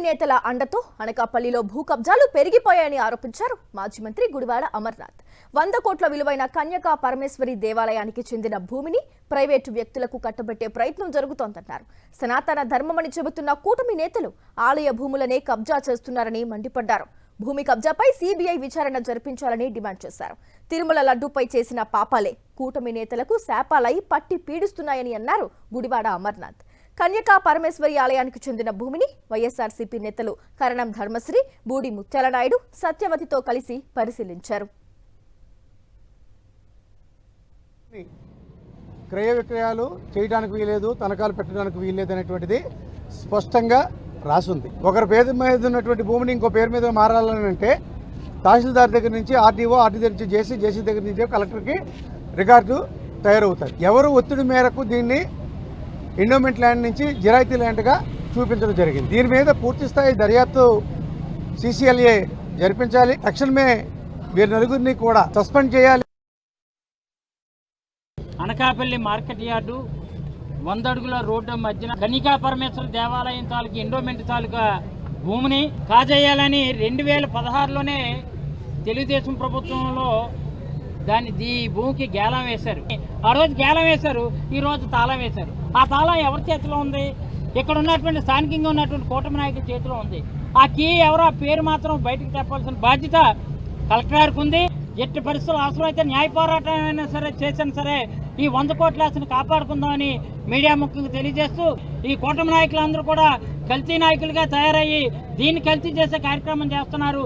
కూటమి నేతల అండతో అనకాపల్లిలో భూ కబ్జాలు పెరిగిపోయాయని ఆరోపించారు మాజీ మంత్రి గుడివాడ అమర్నాథ్. 100 కోట్ల విలువైన కన్యకా పరమేశ్వరి దేవాలయానికి చెందిన భూమిని ప్రైవేటు వ్యక్తులకు కట్టబెట్టే ప్రయత్నం జరుగుతోందన్నారు. సనాతన ధర్మమని చెబుతున్న కూటమి నేతలు ఆలయ భూములనే కబ్జా చేస్తున్నారని మండిపడ్డారు. భూమి కబ్జాపై సిబిఐ విచారణ జరిపించాలని డిమాండ్ చేశారు. తిరుమల లడ్డూపై చేసిన పాపాలే కూటమి నేతలకు శాపాలై పట్టి పీడిస్తున్నాయని అన్నారు గుడివాడ అమర్నాథ్. కన్యకా పరమేశ్వరి ఆలయానికి చెందిన భూమిని వైఎస్ఆర్సీపీ నేతలు కరణం ధర్మశ్రీ, బూడి ముత్యాలనాయుడు, సత్యవతితో కలిసి పరిశీలించారు. క్రయ విక్రయాలు చేయడానికి వీలేదు, తనఖాలు పెట్టడానికి వీల్లేదు అనేటువంటిది స్పష్టంగా రాసుంది. ఒకరి పేరు మీద ఉన్నటువంటి భూమిని ఇంకో పేరు మీద మారాలని అంటే తహసీల్దార్ దగ్గర నుంచి ఆర్డీఓ, ఆర్డీ దగ్గర నుంచి జేసీ దగ్గర నుంచి కలెక్టర్కి రికార్డు తయారవుతాయి. ఎవరు ఒత్తిడి మేరకు దీన్ని ఎండోమెంట్ ల్యాండ్ నుంచి జిరాయితీ ల్యాండ్గా చూపించడం జరిగింది. దీని మీద పూర్తి స్థాయి దర్యాప్తు సిసిఎల్ఏ జరిపించాలి. తక్షణమే వీరి నలుగురిని కూడా సస్పెండ్ చేయాలి. అనకాపల్లి మార్కెట్ యార్డు 100 అడుగుల రోడ్డు మధ్యన కన్యకా పరమేశ్వర దేవాలయం తాలూకు ఎండోమెంట్ తాలూకా భూమిని కాజేయాలని 2016లోనే తెలుగుదేశం ప్రభుత్వంలో ఈ భూమికి గేలం వేశారు. ఆ రోజు గేలం వేశారు, ఈ రోజు తాళం వేశారు. ఆ తాళం ఎవరి చేతిలో ఉంది? ఇక్కడ ఉన్నటువంటి స్థానికంగా ఉన్నటువంటి కూటమి నాయకుల చేతిలో ఉంది. ఆ కీ ఎవరో ఆ పేరు మాత్రం బయటకు చెప్పాల్సిన బాధ్యత కలెక్టర్ గారికి ఉంది. ఎట్టి పరిస్థితులు అవసరమైతే న్యాయ పోరాటం అయినా సరే చేసినా సరే ఈ 100 కోట్ల ఆశను కాపాడుకుందామని మీడియా ముఖ్యంగా తెలియజేస్తూ, ఈ కూటమి నాయకులందరూ కూడా కల్తీ నాయకులుగా తయారయ్యి దీన్ని కల్తీ చేసే కార్యక్రమం చేస్తున్నారు.